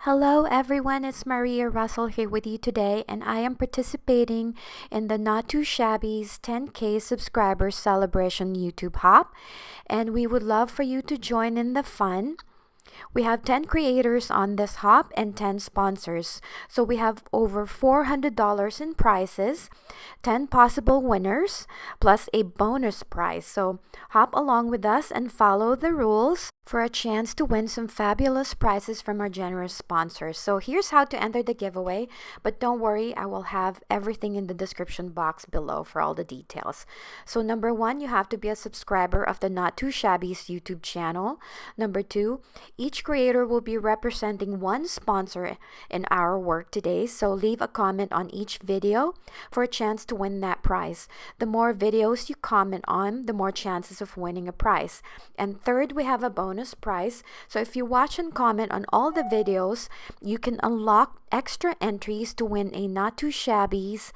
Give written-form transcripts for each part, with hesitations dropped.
Hello everyone, it's Maria Russell here with you today, and I am participating in the Not2Shabby's 10K subscribers celebration YouTube hop, and we would love for you to join in the fun. We have 10 creators on this hop and 10 sponsors. So we have over $400 in prizes, 10 possible winners, plus a bonus prize. So hop along with us and follow the rules for a chance to win some fabulous prizes from our generous sponsors. So here's how to enter the giveaway, but don't worry, I will have everything in the description box below for all the details. So number 1, you have to be a subscriber of the Not2Shabby's YouTube channel. Number 2, each creator will be representing one sponsor in our work today, so leave a comment on each video for a chance to win that prize. The more videos you comment on, the more chances of winning a prize. And third, we have a bonus prize. So if you watch and comment on all the videos, you can unlock extra entries to win a Not2Shabby's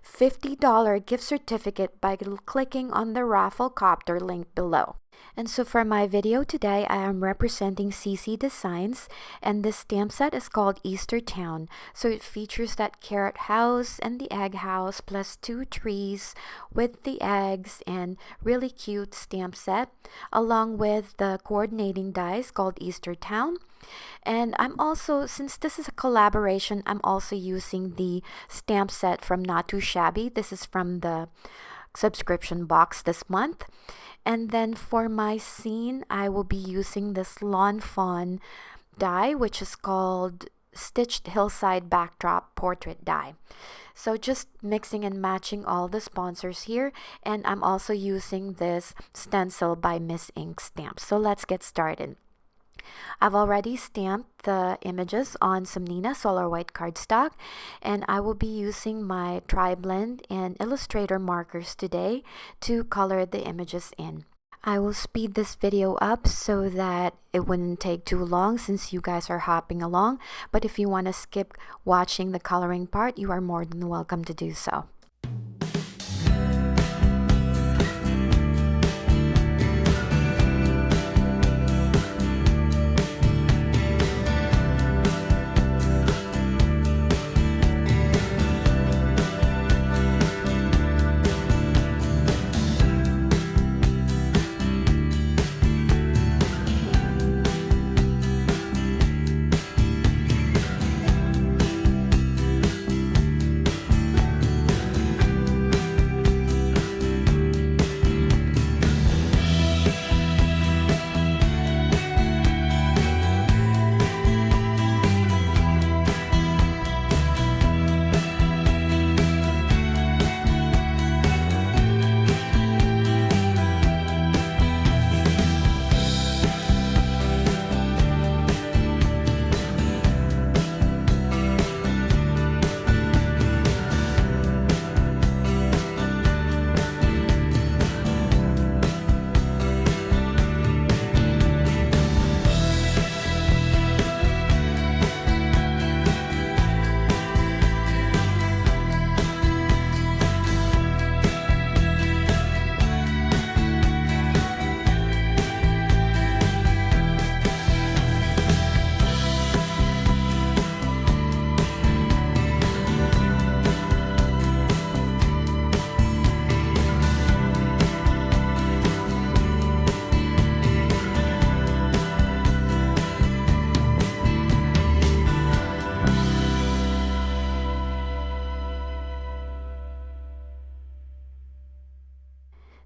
$50 gift certificate by clicking on the raffle copter link below. And so for my video today, I am representing CC Designs, and this stamp set is called Easter Town. So it features that carrot house and the egg house plus 2 trees with the eggs and really cute stamp set, along with the coordinating dies called Easter Town. And I'm also, since this is a collaboration, I'm also using the stamp set from Not2Shabby. This is from the subscription box this month. And then for my scene, I will be using this Lawn Fawn die, which is called Stitched Hillside Backdrop Portrait die. So just mixing and matching all the sponsors here. And I'm also using this stencil by Miss Ink Stamps. So let's get started. I've already stamped the images on some Nina Solar White cardstock, and I will be using my Tri-Blend and Illustrator markers today to color the images in. I will speed this video up so that it wouldn't take too long since you guys are hopping along, but if you want to skip watching the coloring part, you are more than welcome to do so.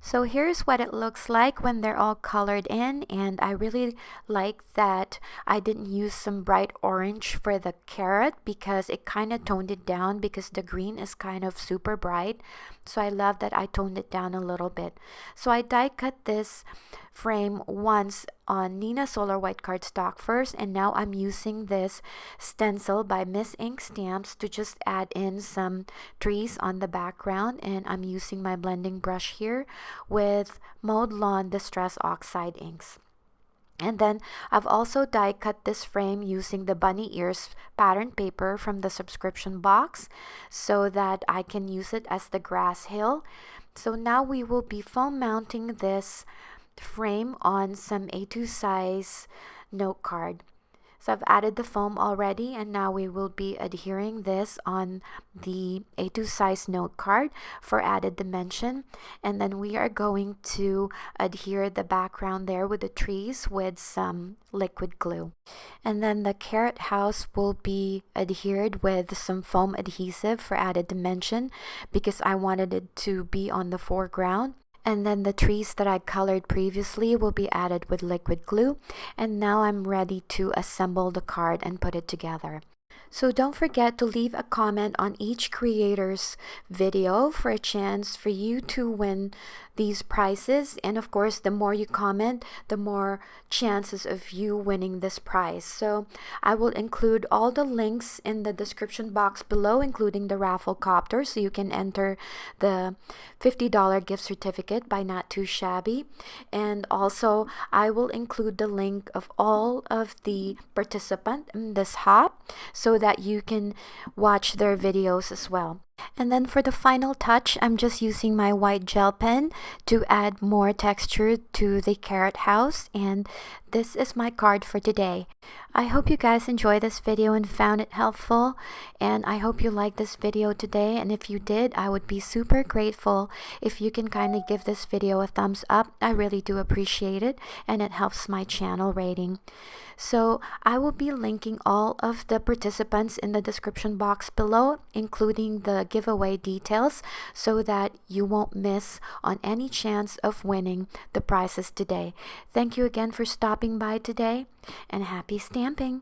So here's what it looks like when they're all colored in, and I really like that I didn't use some bright orange for the carrot because it kind of toned it down because the green is kind of super bright. So I love that I toned it down a little bit. So I die cut this frame once on Nina Solar White cardstock first, and now I'm using this stencil by Miss Ink Stamps to just add in some trees on the background, and I'm using my blending brush here with Mowed Lawn Distress Oxide inks. And then I've also die cut this frame using the bunny ears pattern paper from the subscription box so that I can use it as the grass hill. So now we will be foam mounting this frame on some A2 size note card. So I've added the foam already, and now we will be adhering this on the A2 size note card for added dimension. And then we are going to adhere the background there with the trees with some liquid glue. And then the carrot house will be adhered with some foam adhesive for added dimension because I wanted it to be on the foreground. And then the trees that I colored previously will be added with liquid glue. And now I'm ready to assemble the card and put it together. So don't forget to leave a comment on each creator's video for a chance for you to win these prizes. And of course, the more you comment, the more chances of you winning this prize. So I will include all the links in the description box below, including the raffle copter, so you can enter the $50 gift certificate by Not2Shabby. And also, I will include the link of all of the participants in this hop so that you can watch their videos as well. And then for the final touch, I'm just using my white gel pen to add more texture to the carrot house, and this is my card for today. I hope you guys enjoyed this video and found it helpful, and I hope you liked this video today, and if you did, I would be super grateful if you can kindly give this video a thumbs up. I really do appreciate it, and it helps my channel rating. So I will be linking all of the participants in the description box below, including the giveaway details, so that you won't miss on any chance of winning the prizes today. Thank you again for stopping by today, and happy stamping!